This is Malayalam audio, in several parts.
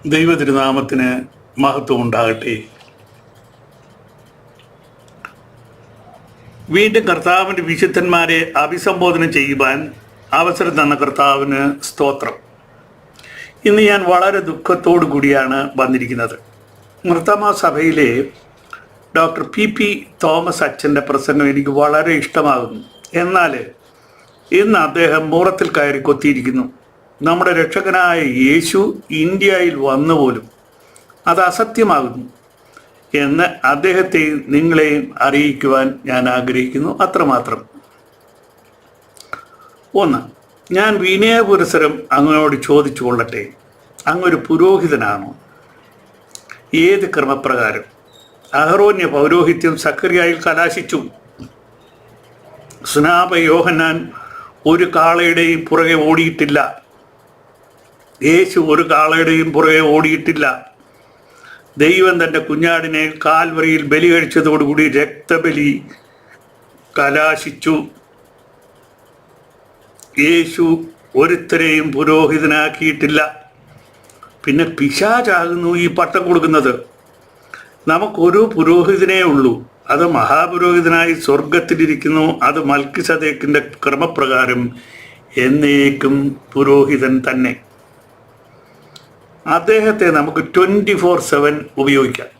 ദൈവതിരുനാമത്തിന് മഹത്വം ഉണ്ടാകട്ടെ. വീണ്ടും കർത്താവിൻ്റെ വിശുദ്ധന്മാരെ അഭിസംബോധന ചെയ്യുവാൻ അവസരം തന്ന കർത്താവിന് സ്തോത്രം. ഇന്ന് ഞാൻ വളരെ ദുഃഖത്തോടു കൂടിയാണ് വന്നിരിക്കുന്നത്. മർത്തമ സഭയിലെ ഡോക്ടർ പി തോമസ് അച്ഛൻ്റെ പ്രസംഗം എനിക്ക് വളരെ ഇഷ്ടമാകുന്നു. എന്നാൽ ഇന്ന് അദ്ദേഹം മൂറത്തിൽ കയറി കൊത്തിയിരിക്കുന്നു. നമ്മുടെ രക്ഷകനായ യേശു ഇന്ത്യയിൽ വന്നുപോലും അത് അസത്യമാകുന്നു എന്ന് അദ്ദേഹത്തെയും നിങ്ങളെയും അറിയിക്കുവാൻ ഞാൻ ആഗ്രഹിക്കുന്നു. അത്രമാത്രം. ഒന്ന്, ഞാൻ വിനയപുരസരം അങ്ങയോട് ചോദിച്ചു കൊള്ളട്ടെ, അങ്ങൊരു പുരോഹിതനാണോ? ഏത് ക്രമപ്രകാരം? അഹരോന്യ പൗരോഹിത്യം സക്കറിയായിൽ കലാശിച്ചു. സ്നാപ യോഹന്നാൻ ഒരു കാളയുടെയും പുറകെ ഓടിയിട്ടില്ല. യേശു ഒരു കാളയുടെയും പുറകെ ഓടിയിട്ടില്ല. ദൈവം തൻ്റെ കുഞ്ഞാടിനെ കാൽവറിയിൽ ബലി കഴിച്ചതോടുകൂടി രക്തബലി കലാശിച്ചു. യേശു ഒരുത്തരെയും പുരോഹിതനാക്കിയിട്ടില്ല. പിന്നെ പിശാചാകുന്നു ഈ പട്ടം കൊടുക്കുന്നത്. നമുക്കൊരു പുരോഹിതനേ ഉള്ളൂ, അത് മഹാപുരോഹിതനായി സ്വർഗത്തിലിരിക്കുന്നു. അത് മൽക്കിസദേക്കിൻ്റെ ക്രമപ്രകാരം എന്നേക്കും പുരോഹിതൻ തന്നെ. അദ്ദേഹത്തെ നമുക്ക് 24/7 ഉപയോഗിക്കാം.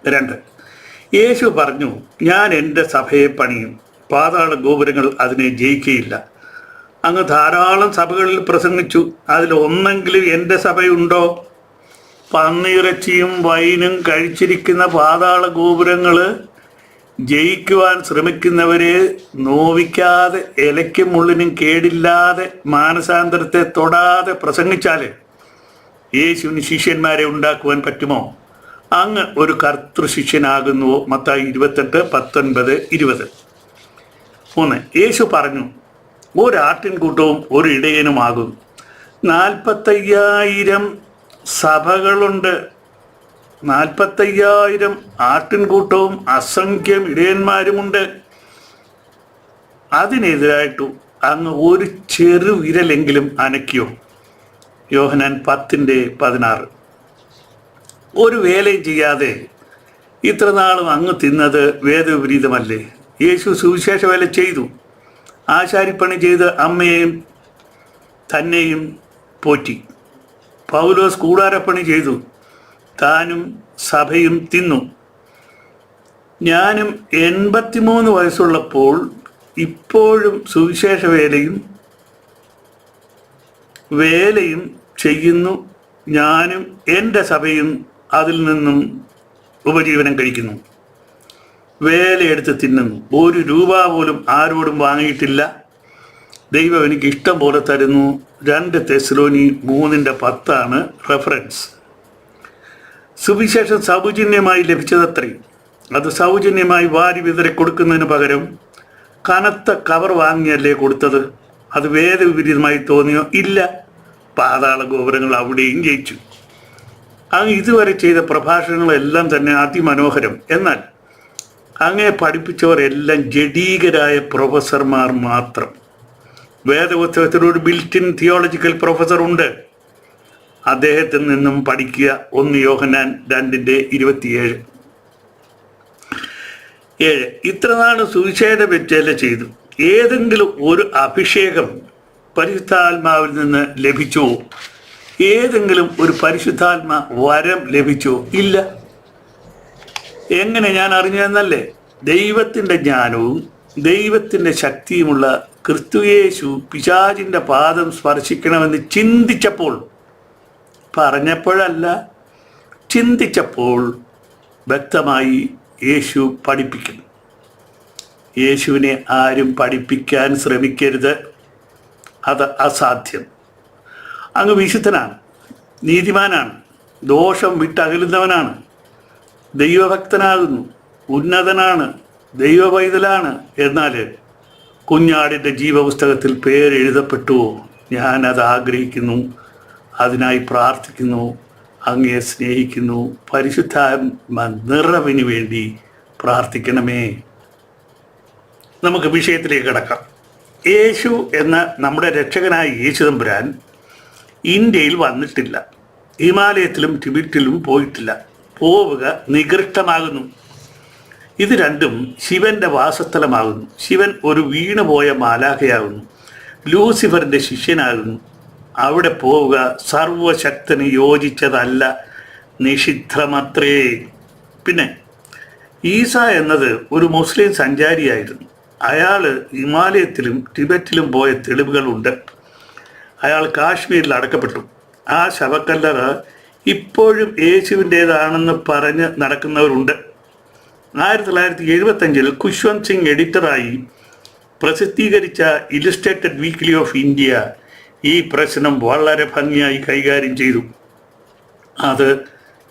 2, യേശു പറഞ്ഞു, ഞാൻ എൻ്റെ സഭയെ പണിയും, പാതാള ഗോപുരങ്ങൾ അതിനെ ജയിക്കുകയില്ല. അങ്ങ് ധാരാളം സഭകളിൽ പ്രസംഗിച്ചു. അതിലൊന്നെങ്കിലും എൻ്റെ സഭയുണ്ടോ? പന്നിയിറച്ചിയും വൈനും കഴിച്ചിരിക്കുന്ന പാതാള ഗോപുരങ്ങൾ ജയിക്കുവാൻ ശ്രമിക്കുന്നവരെ നോവിക്കാതെ, ഇലയ്ക്കും മുള്ളിനും കേടില്ലാതെ, മാനസാന്തരത്തെ തൊടാതെ പ്രസംഗിച്ചാൽ യേശുവിന് ശിഷ്യന്മാരെ ഉണ്ടാക്കുവാൻ പറ്റുമോ? അങ്ങ് ഒരു കർത്തൃ ശിഷ്യനാകുന്നുവോ? മത്തായി 28:19-20. 3, യേശു പറഞ്ഞു, ഒരാട്ടിൻകൂട്ടവും ഒരു ഇടയനുമാകും. 45,000 സഭകളുണ്ട്. 45,000 ആട്ടിൻകൂട്ടവും അസംഖ്യം ഇടയന്മാരുമുണ്ട്. അതിനെതിരായിട്ടു അങ്ങ് ഒരു ചെറുവിരലെങ്കിലും അനക്കിയോ? യോഹന്നാൻ 10:16. ഒരു വേലയും ചെയ്യാതെ ഇത്ര നാളും അങ്ങ് തിന്നത് വേദവിപരീതമല്ലേ? യേശു സുവിശേഷ വേല ചെയ്തു, ആശാരിപ്പണി ചെയ്ത് അമ്മയെയും തന്നെയും പോറ്റി. പൗലോസ് കൂടാരപ്പണി ചെയ്തു, താനും സഭയും തിന്നു. ഞാനും 83 വയസ്സുള്ളപ്പോൾ ഇപ്പോഴും സുവിശേഷ വേലയും ചെയ്യുന്നു. ഞാനും എൻ്റെ സഭയും അതിൽ നിന്നും ഉപജീവനം കഴിക്കുന്നു. വേലയെടുത്ത് തിന്നുന്നു. 1 രൂപ പോലും ആരോടും വാങ്ങിയിട്ടില്ല. ദൈവം എനിക്ക് ഇഷ്ടം പോലെ തരുന്നു. 2 തെസ്സലോനി 3:10 റെഫറൻസ്. സുവിശേഷം സൗജന്യമായി ലഭിച്ചതത്രേ. അത് സൗജന്യമായി വാരി വിതറി കൊടുക്കുന്നതിന് പകരം കനത്ത കവർ വാങ്ങിയല്ലേ കൊടുത്തത്? അത് വേദവിപരീതമായി തോന്നിയോ? ഇല്ല. പാതാള ഗോപുരങ്ങൾ അവിടെയും ജയിച്ചു. അങ്ങ് ഇതുവരെ ചെയ്ത പ്രഭാഷണങ്ങളെല്ലാം തന്നെ അതിമനോഹരം. എന്നാൽ അങ്ങേ പഠിപ്പിച്ചവർ എല്ലാം ജഡീകരായ പ്രൊഫസർമാർ മാത്രം. വേദപുസ്തകത്തിൽ ഒരു ബിൽറ്റിൻ തിയോളജിക്കൽ പ്രൊഫസർ ഉണ്ട്. അദ്ദേഹത്തിൽ നിന്നും പഠിക്കുക. 1 യോഹന്നാൻ 2:27. 7, ഇത്രനാൾ സുവിശേഷ വേല ചെയ്തു. ഏതെങ്കിലും ഒരു അഭിഷേകം പരിശുദ്ധാത്മാവിൽ നിന്ന് ലഭിച്ചോ? ഏതെങ്കിലും ഒരു പരിശുദ്ധാത്മ വരം ലഭിച്ചോ? ഇല്ല. എങ്ങനെ ഞാൻ അറിഞ്ഞതെന്നല്ലേ? ദൈവത്തിൻ്റെ ജ്ഞാനവും ദൈവത്തിൻ്റെ ശക്തിയുമുള്ള ക്രിസ്തുയേശു പിശാചിൻ്റെ പാദം സ്പർശിക്കണമെന്ന് ചിന്തിച്ചപ്പോൾ, പറഞ്ഞപ്പോഴല്ല, ചിന്തിച്ചപ്പോൾ വ്യക്തമായി യേശു പഠിപ്പിക്കുന്നു. യേശുവിനെ ആരും പഠിപ്പിക്കാൻ ശ്രമിക്കരുത്, അത് അസാധ്യം. അങ്ങ് വിശുദ്ധനാണ്, നീതിമാനാണ്, ദോഷം വിട്ടകലുന്നവനാണ്, ദൈവഭക്തനാകുന്നു, ഉന്നതനാണ്, ദൈവപൈതലാണ്. എന്നാൽ കുഞ്ഞാടിൻ്റെ ജീവപുസ്തകത്തിൽ പേരെഴുതപ്പെട്ടുവോ? ഞാനത് ആഗ്രഹിക്കുന്നു, അതിനായി പ്രാർത്ഥിക്കുന്നു, അങ്ങയെ സ്നേഹിക്കുന്നു. പരിശുദ്ധാത്മ നിറവിന് വേണ്ടി പ്രാർത്ഥിക്കണമേ. നമുക്ക് വിഷയത്തിലേക്ക് കടക്കാം. യേശു എന്ന നമ്മുടെ രക്ഷകനായ യേശു തമ്പുരാൻ ഇന്ത്യയിൽ വന്നിട്ടില്ല, ഹിമാലയത്തിലും ടിബറ്റിലും പോയിട്ടില്ല. പോവുക നികൃഷ്ടമാകുന്നു. ഇത് രണ്ടും ശിവന്റെ വാസസ്ഥലമാകുന്നു. ശിവൻ ഒരു വീണുപോയ മാലാഖയാകുന്നു, ലൂസിഫറിന്റെ ശിഷ്യനാകുന്നു. അവിടെ പോവുക സർവശക്തന് യോജിച്ചതല്ല, നിഷിദ്ധമത്രേ. പിന്നെ ഈസ എന്നത് ഒരു മുസ്ലിം സഞ്ചാരിയായിരുന്നു. അയാൾ ഹിമാലയത്തിലും ടിബറ്റിലും പോയ തെളിവുകളുണ്ട്. അയാൾ കാശ്മീരിൽ അടക്കപ്പെട്ടു. ആ ശവക്കല്ലറ ഇപ്പോഴും യേശുവിൻ്റേതാണെന്ന് പറഞ്ഞ് നടക്കുന്നവരുണ്ട്. 1975 ഖുശ്വന്ത് സിംഗ് എഡിറ്ററായി പ്രസിദ്ധീകരിച്ച ഇല്ലുസ്ട്രേറ്റഡ് വീക്ക്ലി ഓഫ് ഇന്ത്യ ഈ പ്രശ്നം വളരെ ഭംഗിയായി കൈകാര്യം ചെയ്തു. അത്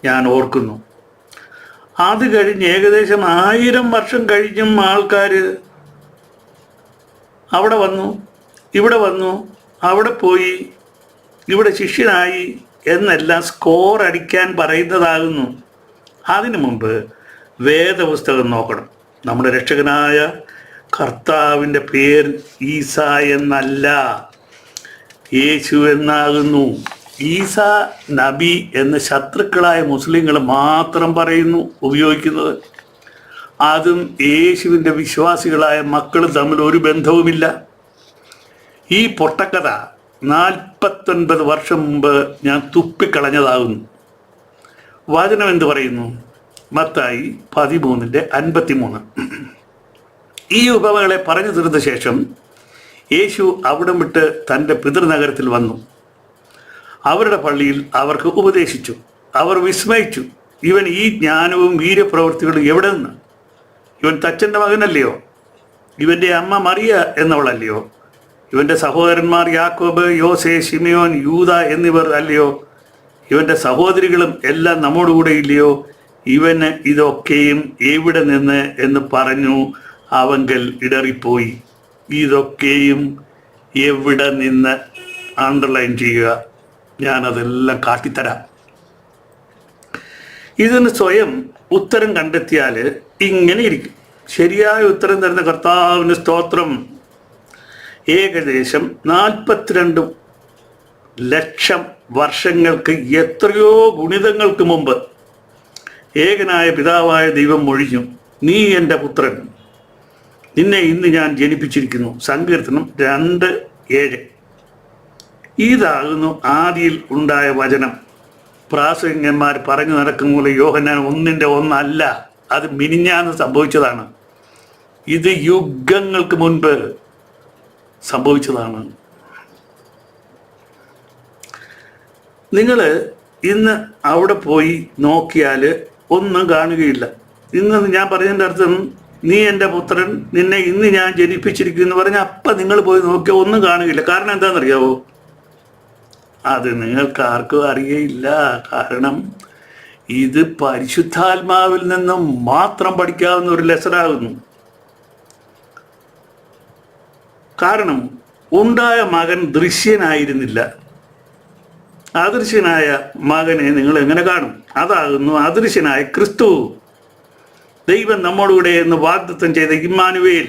ഞാൻ ഓർക്കുന്നു. അത് കഴിഞ്ഞ് ഏകദേശം 1000 വർഷം കഴിഞ്ഞും ആൾക്കാർ അവിടെ വന്നു, ഇവിടെ വന്നു, അവിടെ പോയി, ഇവിടെ ശിഷ്യനായി എന്നെല്ലാം സ്കോർ അടിക്കാൻ പറയുന്നതാകുന്നു. അതിനു മുമ്പ് വേദപുസ്തകം നോക്കണം. നമ്മുടെ രക്ഷകനായ കർത്താവിൻ്റെ പേര് ഈസ എന്നല്ല, യേശു എന്നാകുന്നു. ഈസ നബി എന്ന് ശത്രുക്കളായ മുസ്ലിങ്ങൾ മാത്രം പറയുന്നു, ഉപയോഗിക്കുന്നത്. അതും യേശുവിൻ്റെ വിശ്വാസികളായ മക്കൾ തമ്മിൽ ഒരു ബന്ധവുമില്ല. ഈ പൊട്ടക്കഥ 49 വർഷം മുമ്പ് ഞാൻ തുപ്പിക്കളഞ്ഞതാകുന്നു. വചനം എന്ത് പറയുന്നു? മത്തായി 13:53. ഈ ഉപമകളെ പറഞ്ഞു തീർന്ന ശേഷം യേശു അവിടം വിട്ട് തൻ്റെ പിതൃനഗരത്തിൽ വന്നു. അവരുടെ പള്ളിയിൽ അവർക്ക് ഉപദേശിച്ചു. അവർ വിസ്മയിച്ചു. ഇവൻ ഈ ജ്ഞാനവും വീര്യപ്രവൃത്തികളും എവിടെ നിന്ന്? ഇവൻ തച്ചൻ്റെ മകനല്ലയോ? ഇവൻ്റെ അമ്മ മറിയ എന്നവളല്ലയോ? ഇവൻ്റെ സഹോദരന്മാർ യാക്കോബ്, യോസെ, ശിമിയോൻ, യൂദ എന്നിവർ അല്ലയോ? ഇവൻ്റെ സഹോദരികളും എല്ലാം നമ്മോടുകൂടെ ഇല്ലയോ? ഇവന് ഇതൊക്കെയും എവിടെ നിന്ന് എന്ന് പറഞ്ഞു അവങ്കൽ ഇടറിപ്പോയി. ഇതൊക്കെയും എവിടെ നിന്ന്? അണ്ടർലൈൻ ചെയ്യുക, ഞാനതെല്ലാം കാട്ടിത്തരാം. ഇതിന് സ്വയം ഉത്തരം കണ്ടെത്തിയാൽ ഇങ്ങനെ ഇരിക്കും. ശരിയായ ഉത്തരം തരുന്ന കർത്താവിന് സ്തോത്രം. ഏകദേശം 42 ലക്ഷം വർഷങ്ങൾക്ക്, എത്രയോ ഗുണിതങ്ങൾക്ക് മുമ്പ് ഏകനായ പിതാവായ ദൈവം മൊഴിഞ്ഞു, നീ എൻ്റെ പുത്രൻ, നിന്നെ ഇന്ന് ഞാൻ ജനിപ്പിച്ചിരിക്കുന്നു. സങ്കീർത്തനം 2:7. ഇതാകുന്നു ആദിയിൽ ഉണ്ടായ വചനം. പ്രാസംഗന്മാർ പറഞ്ഞു നടക്കുന്ന പോലെ യോഹന്നാൻ 1:1 അത് മിനിഞ്ഞാന്ന് സംഭവിച്ചതാണ്. ഇത് യുഗങ്ങൾക്ക് മുൻപ് സംഭവിച്ചതാണ്. നിങ്ങൾ ഇന്ന് അവിടെ പോയി നോക്കിയാൽ ഒന്നും കാണുകയില്ല. ഇന്ന് ഞാൻ പറഞ്ഞതിൻ്റെ അർത്ഥം, നീ എൻ്റെ പുത്രൻ, നിന്നെ ഇന്ന് ഞാൻ ജനിപ്പിച്ചിരിക്കുന്നു എന്ന് പറഞ്ഞാൽ അപ്പം നിങ്ങൾ പോയി നോക്കിയാൽ ഒന്നും കാണുകയില്ല. കാരണം എന്താണെന്നറിയാവോ? അത് നിങ്ങൾക്ക് ആർക്കും അറിയയില്ല. കാരണം ഇത് പരിശുദ്ധാത്മാവിൽ നിന്നും മാത്രം പഠിക്കാവുന്ന ഒരു ലെസനാകുന്നു. കാരണം ഉണ്ടായ മകൻ ദൃശ്യനായിരുന്നില്ല. അദൃശ്യനായ മകനെ നിങ്ങൾ എങ്ങനെ കാണും? അതാകുന്നു അദൃശ്യനായ ക്രിസ്തു. ദൈവം നമ്മോടുകൂടെ എന്ന് വാഗ്ദത്തം ചെയ്ത ഇമ്മാനുവേൽ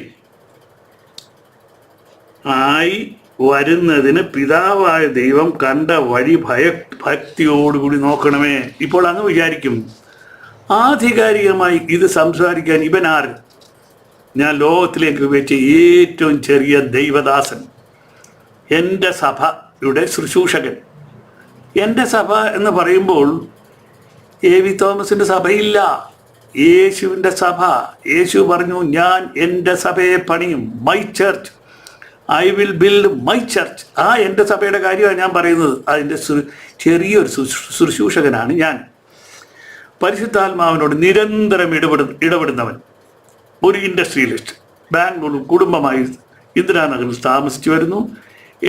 ആയി വരുന്നതിന് പിതാവായ ദൈവം കണ്ട വഴി ഭക്തിയോടുകൂടി നോക്കണമേ. ഇപ്പോൾ അങ്ങ് വിചാരിക്കും, ആധികാരികമായി ഇത് സംസാരിക്കാൻ ഇവൻ ആര്? ഞാൻ ലോകത്തിലേക്ക് വെച്ച ഏറ്റവും ചെറിയ ദൈവദാസൻ, എൻ്റെ സഭയുടെ ശുശ്രൂഷകൻ. എൻ്റെ സഭ എന്ന് പറയുമ്പോൾ എ.വി. തോമസിൻ്റെ സഭയില്ല, യേശുവിൻ്റെ സഭ. യേശു പറഞ്ഞു, ഞാൻ എൻ്റെ സഭയെ പണിയും, my church, I will build my church. ആ എൻ്റെ സഭയുടെ കാര്യമാണ് ഞാൻ പറയുന്നത്. അതിൻ്റെ ചെറിയൊരു ശുശ്രൂഷകനാണ് ഞാൻ. പരിശുദ്ധാത്മാവിനോട് നിരന്തരം ഇടപെടുന്നവൻ, ഒരു ഇൻഡസ്ട്രിയലിസ്റ്റ്. ബാംഗ്ലൂരിൽ കുടുംബമായി ഇന്ദിരാനഗറിൽ താമസിച്ചു വരുന്നു.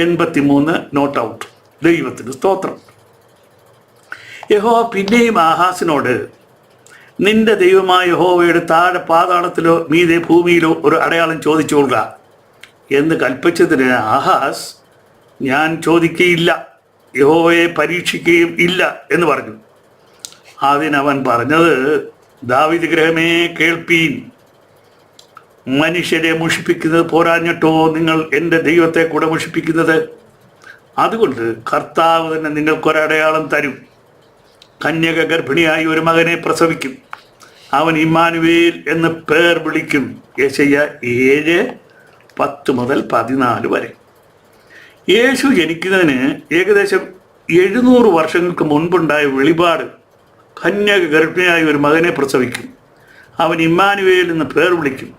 83 നോട്ട് ഔട്ട്. ദൈവത്തിന് സ്തോത്രം. യഹോവ പിന്നെയും ആഹാസിനോട്, നിന്റെ ദൈവമായ യഹോവയുടെ താഴെ പാതാളത്തിലോ മീതെ ഭൂമിയിലോ ഒരു അടയാളം ചോദിച്ചുകൊള്ളുക എന്ന് കൽപ്പിച്ചതിന് ആഹാസ്, ഞാൻ ചോദിക്കുകയില്ല, യഹോവയെ പരീക്ഷിക്കുകയും ഇല്ല എന്ന് പറഞ്ഞു. അതിനവൻ പറഞ്ഞത്, ദാവീദ് ഗൃഹമേ കേൾപ്പീൻ, മനുഷ്യരെ മുഷിപ്പിക്കുന്നത് പോരാഞ്ഞിട്ടോ നിങ്ങൾ എൻ്റെ ദൈവത്തെ കൂടെ മുഷിപ്പിക്കുന്നത്? അതുകൊണ്ട് കർത്താവ് തന്നെ നിങ്ങൾക്കൊരടയാളം തരും. കന്യക ഗർഭിണിയായി ഒരു മകനെ പ്രസവിക്കും, അവൻ ഇമ്മാനുവേൽ എന്ന് പേർ വിളിക്കും. യെശയ്യ 7:10 മുതൽ 14 വരെ. യേശു ജനിക്കുന്നതിന് ഏകദേശം 700 വർഷങ്ങൾക്ക് മുൻപുണ്ടായ വെളിപാട് കന്യക ഗർഭിണിയായി ഒരു മകനെ പ്രസവിക്കും, അവൻ ഇമ്മാനുവേൽ എന്ന് പേർ വിളിക്കും,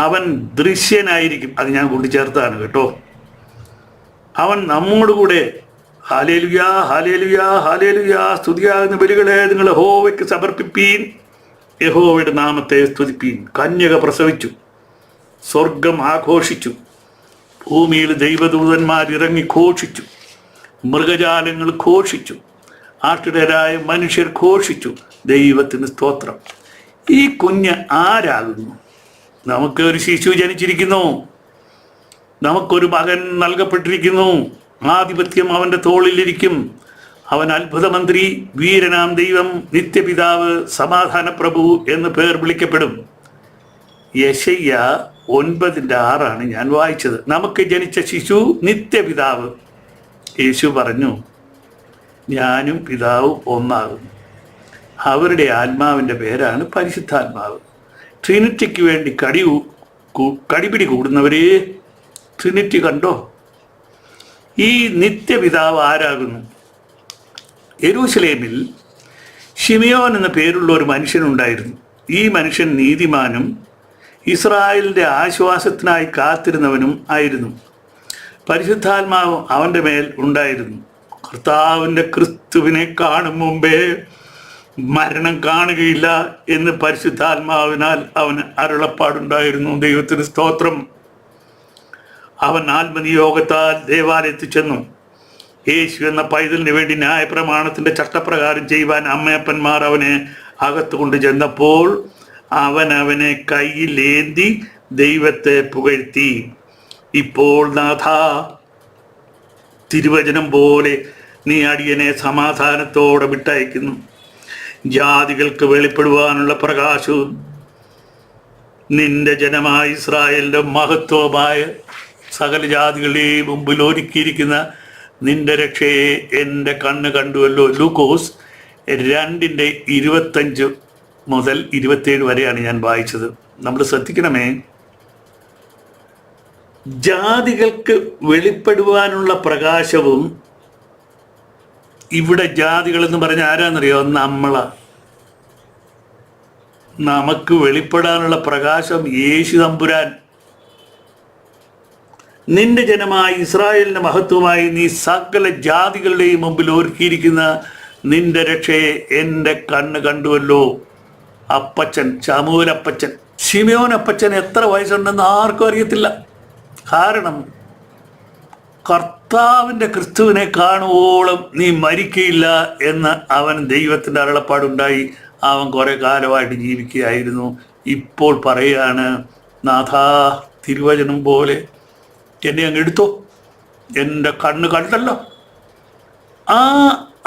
അവൻ ദൃശ്യനായിരിക്കും. അത് ഞാൻ കൂട്ടിച്ചേർത്താണ് കേട്ടോ. അവൻ നമ്മോട് കൂടെ ഹല്ലേലൂയ ഹല്ലേലൂയ ഹല്ലേലൂയ സ്തുതിയാകുന്ന ബലികളെ നിങ്ങൾ യഹോവയ്ക്ക് സമർപ്പിപ്പീൻ, യഹോവയുടെ നാമത്തെ സ്തുതിപ്പീൻ. കന്യക പ്രസവിച്ചു, സ്വർഗം ആഘോഷിച്ചു, ഭൂമിയിൽ ദൈവദൂതന്മാർ ഇറങ്ങി ഘോഷിച്ചു, മൃഗജാലങ്ങൾ ഘോഷിച്ചു, ആട്ടിടരായ മനുഷ്യർ ഘോഷിച്ചു. ദൈവത്തിന് സ്തോത്രം. ഈ കുഞ്ഞ് ആരാകുന്നു? നമുക്ക് ഒരു ശിശു ജനിച്ചിരിക്കുന്നു, നമുക്കൊരു മകൻ നൽകപ്പെട്ടിരിക്കുന്നു, ആധിപത്യം അവൻ്റെ തോളിലിരിക്കും. അവൻ അത്ഭുതമന്ത്രി, വീരനാം ദൈവം, നിത്യപിതാവ്, സമാധാന പ്രഭു എന്ന് പേർ വിളിക്കപ്പെടും. യെശയ്യ 9:6 ഞാൻ വായിച്ചത്. നമുക്ക് ജനിച്ച ശിശു നിത്യപിതാവ്. യേശു പറഞ്ഞു, ഞാനും പിതാവും ഒന്നാകും. അവരുടെ ആത്മാവിൻ്റെ പേരാണ് പരിശുദ്ധാത്മാവ്. ട്രിനിറ്റിക്ക് വേണ്ടി കടിപിടി കൂടുന്നവരെ, ട്രിനിറ്റി കണ്ടോ? ഈ നിത്യപിതാവ് ആരാകുന്നു? യെരൂശലേമിൽ ശിമിയോൻ എന്ന പേരുള്ള ഒരു മനുഷ്യനുണ്ടായിരുന്നു. ഈ മനുഷ്യൻ നീതിമാനും ഇസ്രായേലിൻ്റെ ആശ്വാസത്തിനായി കാത്തിരുന്നവനും ആയിരുന്നു. പരിശുദ്ധാത്മാവ് അവൻ്റെ മേൽ ഉണ്ടായിരുന്നു. കർത്താവിൻ്റെ ക്രിസ്തുവിനെ കാണും മുമ്പേ മരണം കാണുകയില്ല എന്ന് പരിശുദ്ധാത്മാവിനാൽ അവന് അരുളപ്പാടുണ്ടായിരുന്നു. ദൈവത്തിന് സ്തോത്രം. അവൻ ആത്മനിയോഗത്താൽ ദേവാലയത്തിൽ ചെന്നു. യേശു എന്ന പൈതലിന് വേണ്ടി ന്യായപ്രമാണത്തിൻ്റെ ചട്ടപ്രകാരം ചെയ്യുവാൻ അമ്മയപ്പന്മാർ അവനെ അകത്ത് കൊണ്ട് ചെന്നപ്പോൾ അവനെ കയ്യിലേന്തി ദൈവത്തെ പുകഴ്ത്തി. ഇപ്പോൾ നാഥ, തിരുവചനം പോലെ നീ അടിയനെ സമാധാനത്തോടെ വിട്ടയക്കുന്നു. ജാതികൾക്ക് വെളിപ്പെടുവാനുള്ള പ്രകാശവും നിന്റെ ജനമായ ഇസ്രായേലിൻ്റെ മഹത്വമായ സകല ജാതികളുടെയും മുമ്പിൽ ഒരുക്കിയിരിക്കുന്ന നിന്റെ രക്ഷയെ എൻ്റെ കണ്ണ് കണ്ടുവല്ലോ. ലൂക്കോസ് 2:25 മുതൽ 27 വരെയാണ് ഞാൻ വായിച്ചത്. നമ്മൾ ശ്രദ്ധിക്കണമേ, ജാതികൾക്ക് വെളിപ്പെടുവാനുള്ള പ്രകാശവും, ഇവിടെ ജാതികൾ എന്ന് പറഞ്ഞാൽ ആരാന്നറിയോ? നമുക്ക് വെളിപ്പെടാനുള്ള പ്രകാശം യേശു തമ്പുരാൻ. നിന്റെ ജനമായ ഇസ്രായേലിന്റെ മഹത്വമായി നീ സകല ജാതികളുടെയും മുമ്പിൽ ഒരുക്കിയിരിക്കുന്ന നിന്റെ രക്ഷയെ എൻ്റെ കണ്ണ് കണ്ടുവല്ലോ. അപ്പച്ചൻ, ശമൂലപ്പച്ചൻ, ശിമയോൻ അപ്പച്ചൻ എത്ര വയസ്സുണ്ടെന്ന് ആർക്കും അറിയത്തില്ല. കാരണം കർത്താവിൻ്റെ ക്രിസ്തുവിനെ കാണുവോളം നീ മരിക്കയില്ല എന്ന് അവൻ ദൈവത്തിൻ്റെ അരുളപ്പാടുണ്ടായി. അവൻ കുറെ കാലമായിട്ട് ജീവിക്കുകയായിരുന്നു. ഇപ്പോൾ പറയുകയാണ്, നാഥാ, തിരുവചനം പോലെ എന്നെ അങ്ങ് എടുത്തോ, എൻ്റെ കണ്ണ് കണ്ടല്ലോ. ആ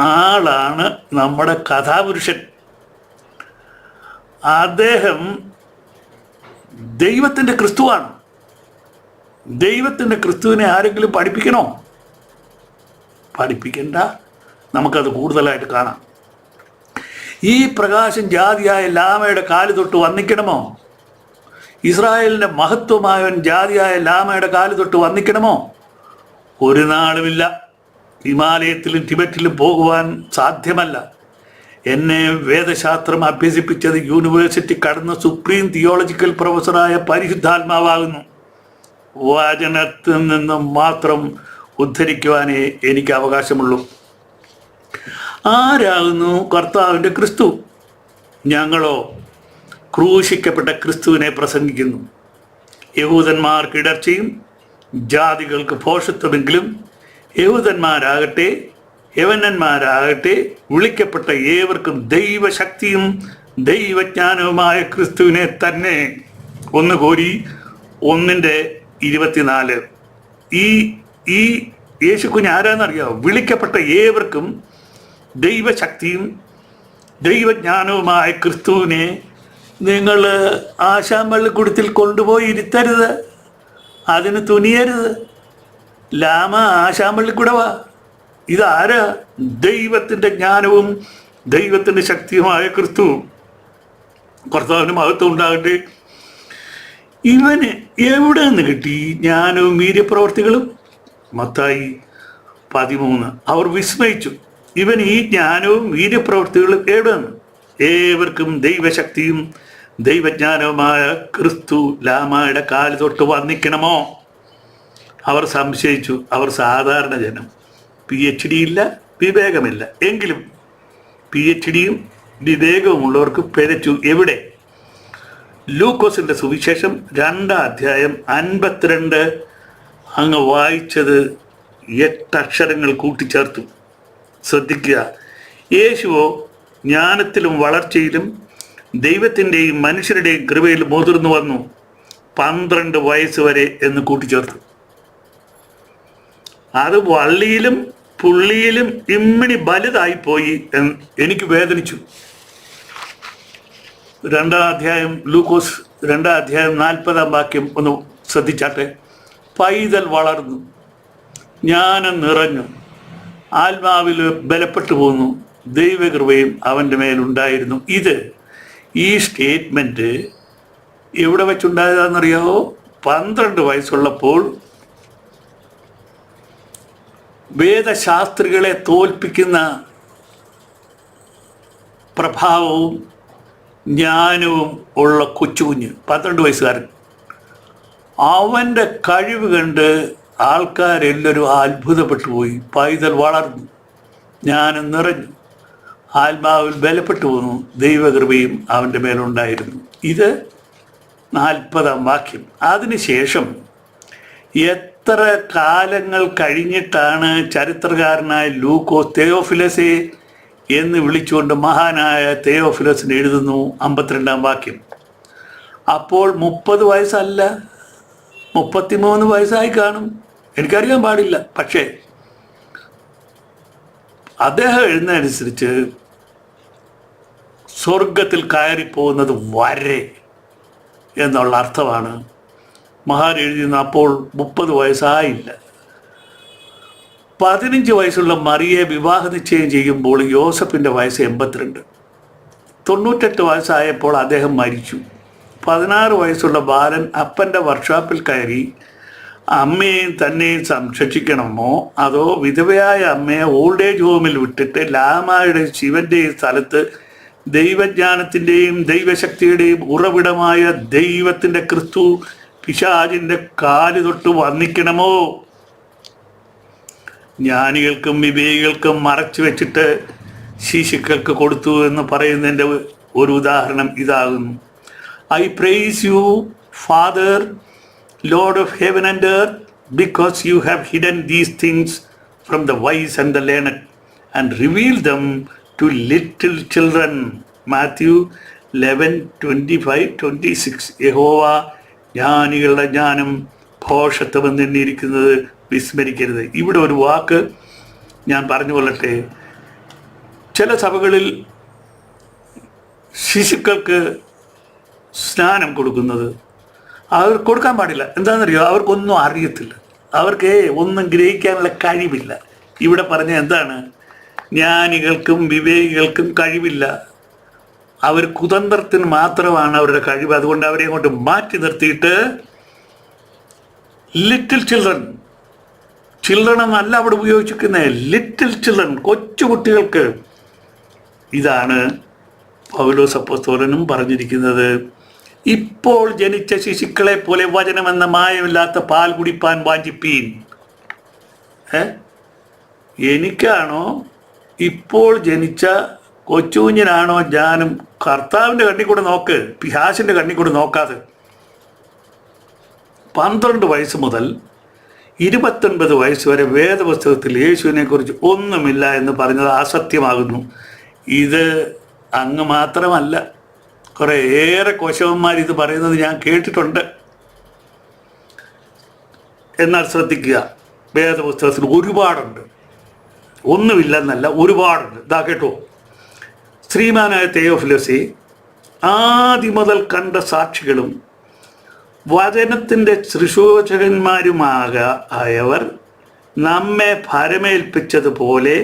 ആളാണ് നമ്മുടെ കഥാപുരുഷൻ. അദ്ദേഹം ദൈവത്തിൻ്റെ ക്രിസ്തുവാണ്. ദൈവത്തിൻ്റെ ക്രിസ്തുവിനെ ആരെങ്കിലും പഠിപ്പിക്കണോ? പഠിപ്പിക്കണ്ട. നമുക്കത് കൂടുതലായിട്ട് കാണാം. ഈ പ്രകാശം ജാതിയായ ലാമയുടെ കാല് തൊട്ട് വന്നിക്കണമോ? ഇസ്രായേലിൻ്റെ മഹത്വമായവൻ ജാതിയായ ലാമയുടെ കാല് തൊട്ട് വന്നിക്കണമോ? ഒരു നാളുമില്ല. ഹിമാലയത്തിലും ടിബറ്റിലും പോകുവാൻ സാധ്യമല്ല. എന്നെ വേദശാസ്ത്രം അഭ്യസിപ്പിച്ചത് യൂണിവേഴ്സിറ്റി കടന്ന സുപ്രീം തിയോളജിക്കൽ പ്രൊഫസറായ പരിശുദ്ധാത്മാവാകുന്നു. വചനത്തിൽ നിന്നും മാത്രം ഉദ്ധരിക്കുവാനേ എനിക്ക് അവകാശമുള്ളൂ. ആരാകുന്നു കർത്താവിൻ്റെ ക്രിസ്തു? ഞങ്ങളോ ക്രൂശിക്കപ്പെട്ട ക്രിസ്തുവിനെ പ്രസംഗിക്കുന്നു. യഹൂദന്മാർക്ക് ഇടർച്ചയും ജാതികൾക്ക് ഭോഷത്വമെങ്കിലും യഹൂദന്മാരാകട്ടെ യവനന്മാരാകട്ടെ വിളിക്കപ്പെട്ട ഏവർക്കും ദൈവശക്തിയും ദൈവജ്ഞാനവുമായ ക്രിസ്തുവിനെ തന്നെ. 1 കോരി 1:24. ഈ യേശുക്കുഞ്ഞ് ആരാന്നറിയാമോ? വിളിക്കപ്പെട്ട ഏവർക്കും ദൈവശക്തിയും ദൈവജ്ഞാനവുമായ ക്രിസ്തുവിനെ നിങ്ങൾ ആശാമ്പള്ളിക്കുടത്തിൽ കൊണ്ടുപോയി ഇരുത്തരുത്, അതിന് തുനിയരുത്. ലാമ ആശാമ്പള്ളിക്കുടവാ. ഇതാരാ? ദൈവത്തിൻ്റെ ജ്ഞാനവും ദൈവത്തിൻ്റെ ശക്തിയുമായ ക്രിസ്തു. കർത്താവിന് മഹത്വം ഉണ്ടാകട്ടെ. ഇവന് എവിടെ നിന്ന് കിട്ടി ജ്ഞാനവും വീര്യപ്രവർത്തികളും? മത്തായി 13. അവർ വിസ്മയിച്ചു, ഇവൻ ഈ ജ്ഞാനവും വീര്യപ്രവർത്തികളും എവിടെ നിന്ന്? ഏവർക്കും ദൈവശക്തിയും ദൈവജ്ഞാനവുമായ ക്രിസ്തു ലാമയുടെ കാല് തൊട്ട് വന്നിക്കണമോ? അവർ സംശയിച്ചു. അവർ സാധാരണ ജനം, PhD ഇല്ല, വിവേകമില്ല. എങ്കിലും PhDയും വിവേകവുമുള്ളവർക്ക് പിഴച്ചു. എവിടെ? ലൂക്കോസിൻ്റെ സുവിശേഷം 2-ാം അധ്യായം 52 അങ്ങ് വായിച്ചത് 8 അക്ഷരങ്ങൾ കൂട്ടിച്ചേർത്തു. ശ്രദ്ധിക്കുക. യേശുവോ ജ്ഞാനത്തിലും വളർച്ചയിലും ദൈവത്തിൻ്റെയും മനുഷ്യരുടെയും കൃപയിൽ മുതിർന്നു വന്നു, 12 വയസ്സ് വരെ എന്ന് കൂട്ടിച്ചേർത്തു. അത് വള്ളിയിലും പുള്ളിയിലും ഇമ്മിണി വലുതായിപ്പോയി എന്ന് എനിക്ക് വേദനിച്ചു. 2-ാം അധ്യായം ലൂക്കോസ് 2-ാം അധ്യായം 40-ാം വാക്യം ഒന്ന് ശ്രദ്ധിച്ചാട്ടെ. പൈതൽ വളർന്നു, ജ്ഞാനം നിറഞ്ഞു, ആത്മാവിൽ ബലപ്പെട്ടു പോന്നു, ദൈവകൃപയും അവൻ്റെ മേലുണ്ടായിരുന്നു. ഈ സ്റ്റേറ്റ്മെൻറ്റ് എവിടെ വെച്ചുണ്ടായതാണെന്നറിയാമോ? 12 വയസ്സുള്ളപ്പോൾ വേദശാസ്ത്രികളെ തോൽപ്പിക്കുന്ന പ്രഭാവവും ജ്ഞാനവും ഉള്ള കൊച്ചുകുഞ്ഞ്, 12 വയസ്സുകാരൻ. അവൻ്റെ കഴിവ് കണ്ട് ആൾക്കാരെല്ലാവരും അത്ഭുതപ്പെട്ടു പോയി. പൈതൽ വളർന്നു, ജ്ഞാനം നിറഞ്ഞു, ആത്മാവിൽ ബലപ്പെട്ടു പോന്നു, ദൈവകൃപയും അവൻ്റെ മേലുണ്ടായിരുന്നു. ഇത് 40-ാം വാക്യം. അതിനുശേഷം എത്ര കാലങ്ങൾ കഴിഞ്ഞിട്ടാണ് ചരിത്രകാരനായ ലൂക്കോസ് തെയോഫിലസെ എന്ന് വിളിച്ചുകൊണ്ട് മഹാനായ തെയോഫിലസിന് എഴുതുന്നു 52-ാം വാക്യം. അപ്പോൾ 30 വയസ്സല്ല, 33 വയസ്സായി കാണും, എനിക്കറിയാൻ പാടില്ല. പക്ഷേ അദ്ദേഹം എഴുതുന്നതനുസരിച്ച് സ്വർഗത്തിൽ കയറിപ്പോകുന്നത് വരെ എന്നുള്ള അർത്ഥമാണ് മഹാൻ എഴുതിയിരുന്ന. അപ്പോൾ 30 വയസ്സായില്ല. 15 വയസ്സുള്ള മറിയെ വിവാഹ നിശ്ചയം ചെയ്യുമ്പോൾ യോസഫിൻ്റെ വയസ്സ് 82. 98 വയസ്സായപ്പോൾ അദ്ദേഹം മരിച്ചു. 16 വയസ്സുള്ള ബാലൻ അപ്പൻ്റെ വർക്ക്ഷോപ്പിൽ കയറി അമ്മയെയും തന്നെയും സംരക്ഷിക്കണമോ അതോ വിധവയായ അമ്മയെ ഓൾഡ് ഏജ് ഹോമിൽ വിട്ടിട്ട് ലാമയുടെ ശിവൻ്റെയും സ്ഥലത്ത് ദൈവജ്ഞാനത്തിൻ്റെയും ദൈവശക്തിയുടെയും ഉറവിടമായ ദൈവത്തിൻ്റെ ക്രിസ്തു പിശാചിൻ്റെ കാല് തൊട്ട് വന്നിക്കണമോ? ജ്ഞാനികൾക്കും വിവേകികൾക്കും മറച്ചു വെച്ചിട്ട് ശിശുക്കൾക്ക് കൊടുത്തു എന്ന് പറയുന്നതിൻ്റെ ഒരു ഉദാഹരണം ഇതാകുന്നു. I praise you father, lord of heaven and earth, because you have hidden these things from the wise and the learned and revealed them to little children. Matthew 11:25-26. യഹോവ ജ്ഞാനികളുടെ ജ്ഞാനം ഭോഷത്വം എന്നിരിക്കുന്നത് വിസ്മരിക്കരുത്. ഇവിടെ ഒരു വാക്ക് ഞാൻ പറഞ്ഞു കൊള്ളട്ടെ. ചില സഭകളിൽ ശിശുക്കൾക്ക് സ്നാനം കൊടുക്കുന്നത് അവർ കൊടുക്കാൻ പാടില്ല. എന്താണെന്നറിയോ? അവർക്കൊന്നും അറിയത്തില്ല, അവർക്ക് ഒന്നും ഗ്രഹിക്കാനുള്ള കഴിവില്ല. ഇവിടെ പറഞ്ഞ എന്താണ്? ജ്ഞാനികൾക്കും വിവേകികൾക്കും കഴിവില്ല, അവർ കുതന്ത്രത്തിന് മാത്രമാണ് അവരുടെ കഴിവ്. അതുകൊണ്ട് അവരെ കൊണ്ട് മാറ്റി നിർത്തിയിട്ട് ലിറ്റിൽ ചിൽഡ്രൻ എന്നല്ല അവിടെ ഉപയോഗിച്ചിരിക്കുന്നത്, ലിറ്റിൽ ചിൽഡ്രൻ, കൊച്ചുകുട്ടികൾക്ക്. ഇതാണ് പൗലോസ് അപ്പോസ്തലനും പറഞ്ഞിരിക്കുന്നത്. ഇപ്പോൾ ജനിച്ച ശിശുക്കളെ പോലെ വചനമെന്ന മായമില്ലാത്ത പാൽ കുടിപ്പാൻ വാഞ്ചിപ്പീൻ. എനിക്കാണോ ഇപ്പോൾ ജനിച്ച കൊച്ചുകുഞ്ഞിനാണോ ഞാനും? കർത്താവിൻ്റെ കണ്ണിൽ കൂടെ നോക്ക്, പിശാചിൻ്റെ കണ്ണിൽ കൂടെ നോക്കാതെ. 12 വയസ്സ് മുതൽ 29 വയസ്സ് വരെ വേദപുസ്തകത്തിൽ യേശുവിനെ കുറിച്ച് ഒന്നുമില്ല എന്ന് പറഞ്ഞത് അസത്യമാകുന്നു. ഇത് അങ്ങ് മാത്രമല്ല, കുറേ ഏറെ കോശവന്മാർ ഇത് പറയുന്നത് ഞാൻ കേട്ടിട്ടുണ്ട്. എന്നാൽ ശ്രദ്ധിക്കുക, വേദപുസ്തകത്തിൽ ഒരുപാടുണ്ട്, ഒന്നുമില്ലെന്നല്ല, ഒരുപാടുണ്ട്. ഇതാ കേട്ടോ, ശ്രീമാനായ തെയോഫിലസെ, ആദ്യം മുതൽ കണ്ട സാക്ഷികളും വചനത്തിൻ്റെ ശുശ്രൂഷകന്മാരുമായവർ നമ്മെ ഭരമേൽപ്പിച്ചതുപോലെ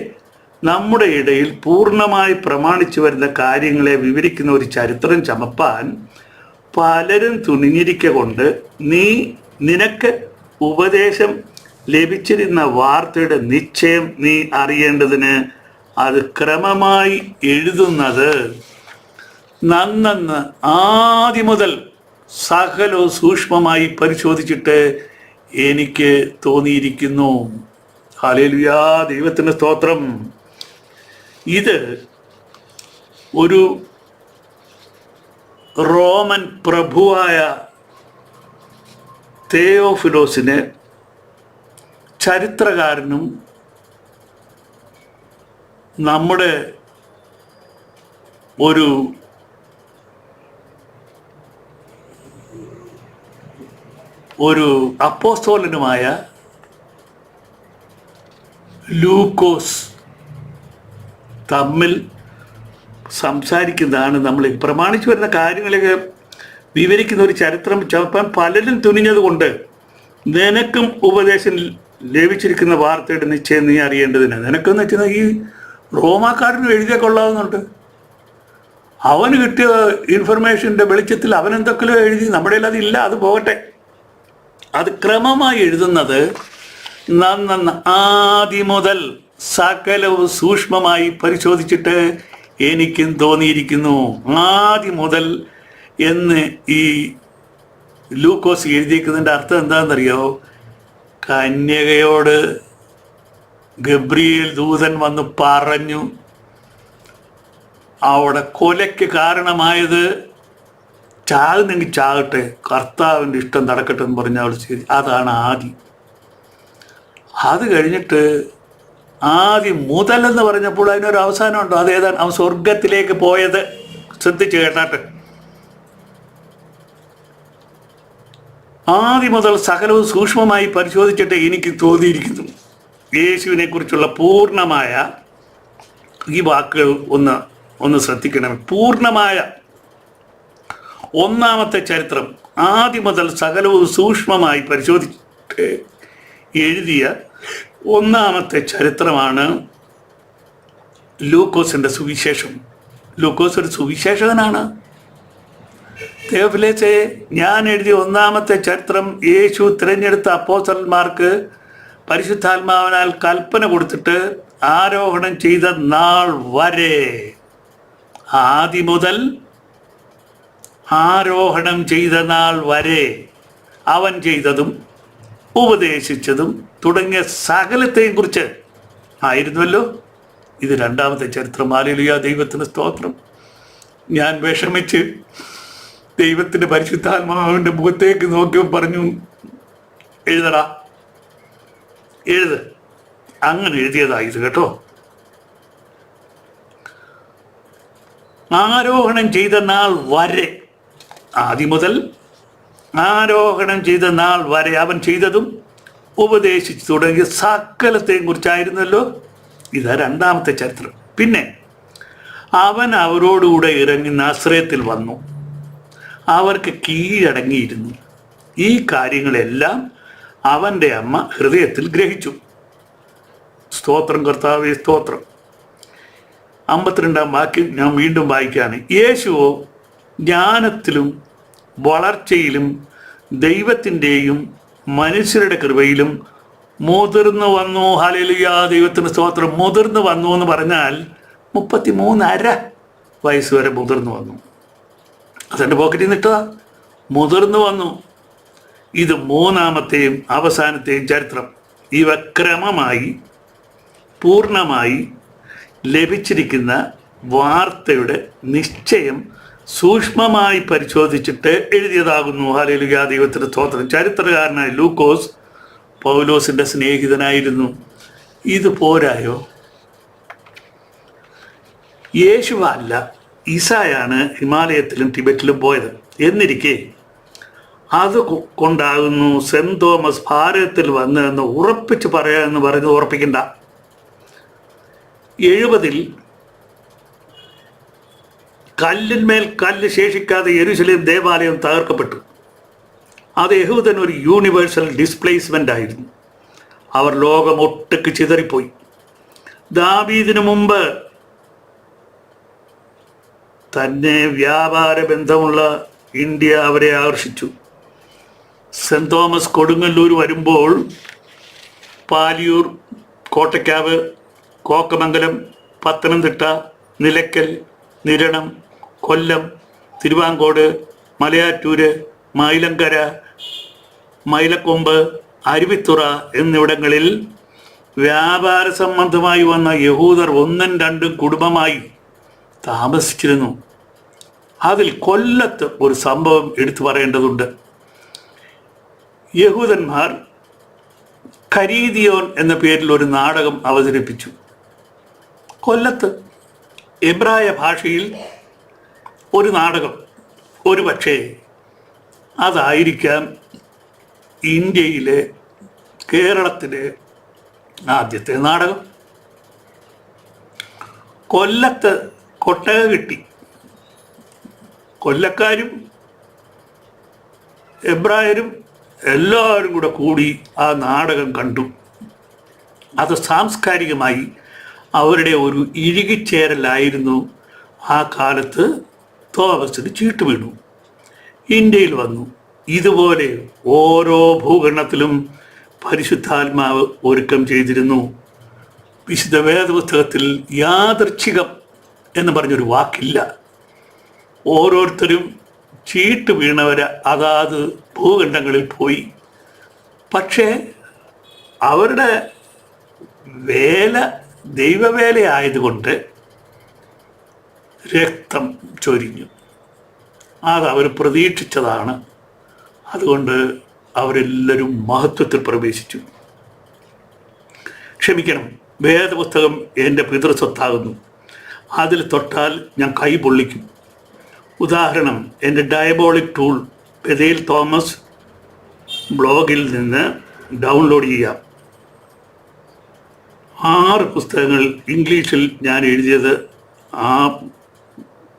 നമ്മുടെ ഇടയിൽ പൂർണ്ണമായി പ്രമാണിച്ചു വരുന്ന കാര്യങ്ങളെ വിവരിക്കുന്ന ഒരു ചരിത്രം ചമപ്പാൻ പലരും തുനിഞ്ഞിരിക്കൊണ്ട് നിനക്ക് ഉപദേശം ലഭിച്ചിരുന്ന വാർത്തയുടെ നിശ്ചയം നീ അറിയേണ്ടതിന് അത് ക്രമമായി എഴുതുന്നത് നന്നെന്ന് ആദ്യം മുതൽ സകലവും സൂക്ഷ്മമായി പരിശോധിച്ചിട്ട് എനിക്ക് തോന്നിയിരിക്കുന്നു. ഹല്ലേലൂയ, ദൈവത്തിന് സ്തോത്രം. ഇത് ഒരു റോമൻ പ്രഭുവായ തെയോഫിലോസിന് ചരിത്രകാരനും നമ്മുടെ ഒരു അപ്പോസ്തലനുമായ ലൂക്കോസ് തമ്മിൽ സംസാരിക്കുന്നതാണ്. നമ്മൾ പ്രമാണിച്ചു വരുന്ന കാര്യങ്ങളൊക്കെ വിവരിക്കുന്ന ഒരു ചരിത്രം ചമപ്പാൻ പലരും തുനിഞ്ഞതുകൊണ്ട് നിനക്കും ഉപദേശം ലഭിച്ചിരിക്കുന്ന വാർത്തയുടെ നിശ്ചയം നീ അറിയേണ്ടതിന്. നിനക്കെന്ന് വെച്ചാൽ ഈ റോമാക്കാരനും എഴുതിയ കൊള്ളാവുന്നുണ്ട്. അവന് കിട്ടിയ ഇൻഫർമേഷൻ്റെ വെളിച്ചത്തിൽ അവൻ എന്തൊക്കെയോ എഴുതി. നമ്മുടെ കയ്യിൽ അതില്ല, അത് പോകട്ടെ. അത് ക്രമമായി എഴുതുന്നത് നന്ന ആദ്യം മുതൽ സകലവും സൂക്ഷ്മമായി പരിശോധിച്ചിട്ട് എനിക്കും തോന്നിയിരിക്കുന്നു. ആദ്യം മുതൽ എന്ന് ഈ ലൂക്കോസ് എഴുതിയിരിക്കുന്നതിൻ്റെ അർത്ഥം എന്താണെന്നറിയോ? കന്യകയോട് ഗബ്രിയേൽ ദൂതൻ വന്ന് പറഞ്ഞു അവിടെ കൊലയ്ക്ക് കാരണമായത് ചാകുന്നെങ്കിൽ ചാകട്ടെ, കർത്താവിൻ്റെ ഇഷ്ടം നടക്കട്ടെ എന്ന് പറഞ്ഞ അവൾ ശരി. അതാണ് ആദി. അത് കഴിഞ്ഞിട്ട് ആദ്യം മുതൽ എന്ന് പറഞ്ഞപ്പോൾ അതിനൊരു അവസാനമുണ്ടോ? അതേതാണ്? അവൻ സ്വർഗത്തിലേക്ക് പോയത്. ശ്രദ്ധിച്ച് കേട്ടാട്ട്. ആദ്യം മുതൽ സകലവും സൂക്ഷ്മമായി പരിശോധിച്ചിട്ട് എനിക്ക് തോന്നിയിരിക്കുന്നു. യേശുവിനെ കുറിച്ചുള്ള പൂർണ്ണമായ ഈ വാക്കുകൾ ഒന്ന് ശ്രദ്ധിക്കണം. പൂർണ്ണമായ ഒന്നാമത്തെ ചരിത്രം ആദ്യം മുതൽ സകലവും സൂക്ഷ്മമായി പരിശോധിച്ചിട്ട് എഴുതിയ ഒന്നാമത്തെ ചരിത്രമാണ് ലൂക്കോസിൻ്റെ സുവിശേഷം. ലൂക്കോസ് ഒരു സുവിശേഷകനാണ്. തെയോഫിലോസേ, ഞാൻ എഴുതിയ ഒന്നാമത്തെ ചരിത്രം യേശു തിരഞ്ഞെടുത്ത അപ്പോസ്തലന്മാർക്ക് പരിശുദ്ധാത്മാവിനാൽ കൽപ്പന കൊടുത്തിട്ട് ആരോഹണം ചെയ്ത നാൾ വരെ, ആദ്യം മുതൽ ആരോഹണം ചെയ്ത നാൾ വരെ അവൻ ചെയ്തതും ഉപദേശിച്ചതും തുടങ്ങിയ സകലത്തെയും കുറിച്ച് ആയിരുന്നുവല്ലോ. ഇത് രണ്ടാമത്തെ ചരിത്രം. ഹല്ലേലൂയ, ദൈവത്തിന് സ്തോത്രം. ഞാൻ വിഷമിച്ച് ദൈവത്തിൻ്റെ പരിശുദ്ധാത്മാവിൻ്റെ മുഖത്തേക്ക് നോക്കിയപ്പോൾ പറഞ്ഞു, എഴുതടാ, എഴുത്. അങ്ങനെ എഴുതിയതായത് കേട്ടോ. ആരോഹണം ചെയ്ത നാൾ വരെ, ആദ്യം മുതൽ ആരോഹണം ചെയ്ത നാൾ വരെ അവൻ ചെയ്തതും ഉപദേശിച്ചു തുടങ്ങിയ സകലത്തെയും കുറിച്ചായിരുന്നല്ലോ. ഇതാ രണ്ടാമത്തെ ചരിത്രം. പിന്നെ അവൻ അവരോടുകൂടെ ഇറങ്ങി നാസറേത്തിൽ വന്നു, അവർക്ക് കീഴടങ്ങിയിരുന്നു. ഈ കാര്യങ്ങളെല്ലാം അവൻ്റെ അമ്മ ഹൃദയത്തിൽ ഗ്രഹിച്ചു. സ്തോത്രം കർത്താവേ, സ്തോത്രം. 52 വാക്യം ഞാൻ വീണ്ടും വായിക്കുകയാണ്. യേശുവോ ജ്ഞാനത്തിലും വളർച്ചയിലും ദൈവത്തിൻ്റെയും മനുഷ്യരുടെ കൃപയിലും മുതിർന്നു വന്നു. ഹല്ലേലൂയ, ദൈവത്തിന് സ്തോത്രം. മുതിർന്നു വന്നു എന്ന് പറഞ്ഞാൽ 33.5 വയസ്സ് വരെ മുതിർന്നു വന്നു. അതെൻ്റെ പോക്കറ്റിൽ നിന്നിട്ടതാ. മുതിർന്നു വന്നു. ഇത് മൂന്നാമത്തെയും അവസാനത്തെയും ചരിത്രം. ഇവ ക്രമമായി പൂർണ്ണമായി ലഭിച്ചിരിക്കുന്ന വാർത്തയുടെ നിശ്ചയം സൂക്ഷ്മമായി പരിശോധിച്ചിട്ട് എഴുതിയതാകുന്നു. ഹല്ലേലൂയ, ദൈവത്തിൻ്റെ സ്തോത്രം. ചരിത്രകാരനായ ലൂക്കോസ് പൗലോസിൻ്റെ സ്നേഹിതനായിരുന്നു. ഇത് പോരായോ? യേശുവല്ല, ഈസായാണ് ഹിമാലയത്തിലും ടിബറ്റിലും പോയത്. എന്നിരിക്കെ അത് കൊണ്ടാകുന്നു സെൻറ് തോമസ് ഭാരതത്തിൽ വന്നതെന്ന് ഉറപ്പിച്ച് പറയാമെന്ന് പറഞ്ഞ് ഉറപ്പിക്കണ്ട. 70 കല്ലിന്മേൽ കല്ല് ശേഷിക്കാതെ യെരുശലേം ദേവാലയം തകർക്കപ്പെട്ടു. അത് യഹൂദൻ ഒരു യൂണിവേഴ്സൽ ഡിസ്പ്ലേസ്മെൻ്റ് ആയിരുന്നു. അവർ ലോകമൊട്ടുക്ക് ചിതറിപ്പോയി. ദാവീദിനു മുമ്പ് തന്നെ വ്യാപാര ബന്ധമുള്ള ഇന്ത്യ അവരെ ആകർഷിച്ചു. സെൻറ് തോമസ് കൊടുങ്ങല്ലൂർ വരുമ്പോൾ പാലിയൂർ, കോട്ടയ്ക്കാവ്, കോക്കമംഗലം, പത്തനംതിട്ട, നിലയ്ക്കൽ, നിരണം, കൊല്ലം, തിരുവാങ്കോട്, മലയാറ്റൂര്, മൈലങ്കര, മൈലക്കൊമ്പ്, അരുവിത്തുറ എന്നിവിടങ്ങളിൽ വ്യാപാര സംബന്ധമായി വന്ന യഹൂദർ 1-2 കുടുംബമായി താമസിച്ചിരുന്നു. അതിൽ കൊല്ലത്ത് ഒരു സംഭവം എടുത്തു പറയേണ്ടതുണ്ട്. യഹൂദന്മാർ ഖരീദിയോൻ എന്ന പേരിൽ ഒരു നാടകം അവതരിപ്പിച്ചു. കൊല്ലത്ത് എബ്രായ ഭാഷയിൽ ഒരു നാടകം. ഒരു പക്ഷേ അതായിരിക്കാം ഇന്ത്യയിലെ, കേരളത്തിലെ ആദ്യത്തെ നാടകം. കൊല്ലത്ത് കൊട്ടക കിട്ടി. കൊല്ലക്കാരും എബ്രായരും എല്ലാവരും കൂടി ആ നാടകം കണ്ടു. അത് സാംസ്കാരികമായി അവരുടെ ഒരു ഇഴുകിച്ചേരലായിരുന്നു. ആ കാലത്ത് തോമസിന് ചീട്ട് വീണു. ഇന്ത്യയിൽ വന്നു. ഇതുപോലെ ഓരോ ഭൂഖണ്ഡത്തിലും പരിശുദ്ധാത്മാവ് ഒരുക്കം ചെയ്തിരുന്നു. വിശുദ്ധ വേദപുസ്തകത്തിൽ യാദൃച്ഛികം എന്ന് പറഞ്ഞൊരു വാക്കില്ല. ഓരോരുത്തരും ചീട്ട് വീണവരെ അതാത് ഭൂഖണ്ഡങ്ങളിൽ പോയി. പക്ഷേ അവരുടെ വേല ദൈവവേലയായതുകൊണ്ട് രക്തം ചൊരിഞ്ഞു. അതവർ പ്രതീക്ഷിച്ചതാണ്. അതുകൊണ്ട് അവരെല്ലാവരും മഹത്വത്തിൽ പ്രവേശിച്ചു. ക്ഷമിക്കണം, വേദപുസ്തകം എൻ്റെ പിതൃസ്വത്താകുന്നു. അതിൽ തൊട്ടാൽ ഞാൻ കൈ പൊള്ളിക്കും. ഉദാഹരണം, എൻ്റെ ഡയബോളിക് ടൂൾ ബെഥേൽ തോമസ് ബ്ലോഗിൽ നിന്ന് ഡൗൺലോഡ് ചെയ്യാം. 6 പുസ്തകങ്ങൾ ഇംഗ്ലീഷിൽ ഞാൻ എഴുതിയത് ആ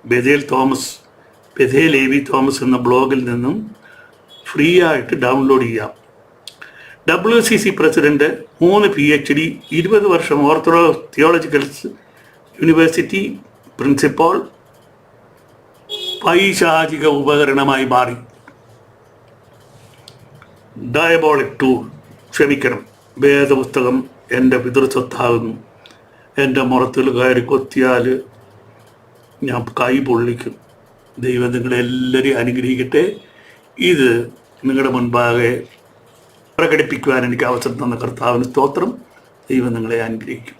ബെഥേൽ എ വി തോമസ് എന്ന ബ്ലോഗിൽ നിന്നും ഫ്രീ ആയിട്ട് ഡൗൺലോഡ് ചെയ്യാം. WCC പ്രസിഡന്റ്, 3 PhD, 20 വർഷം ഓർത്തഡോക്സ് തിയോളജിക്കൽ യൂണിവേഴ്സിറ്റി പ്രിൻസിപ്പൽ, പൈശാചിക ഉപകരണമായി മാറി. ഡയബോളിക് ടൂൾ, ക്ഷമിക്കണം, വേദപുസ്തകം എൻ്റെ പിതൃസ്വത്താകുന്നു. എൻ്റെ മുറത്തിൽ കയറി കൊത്തിയാൽ ഞാൻ കൈ പൊള്ളിക്കും. ദൈവം നിങ്ങളെല്ലാവരെയും അനുഗ്രഹിക്കട്ടെ. ഇത് നിങ്ങളുടെ മുൻപാകെ പ്രകടിപ്പിക്കുവാൻ എനിക്ക് അവസരം തന്ന കർത്താവിന് സ്തോത്രം. ദൈവം നിങ്ങളെ അനുഗ്രഹിക്കും.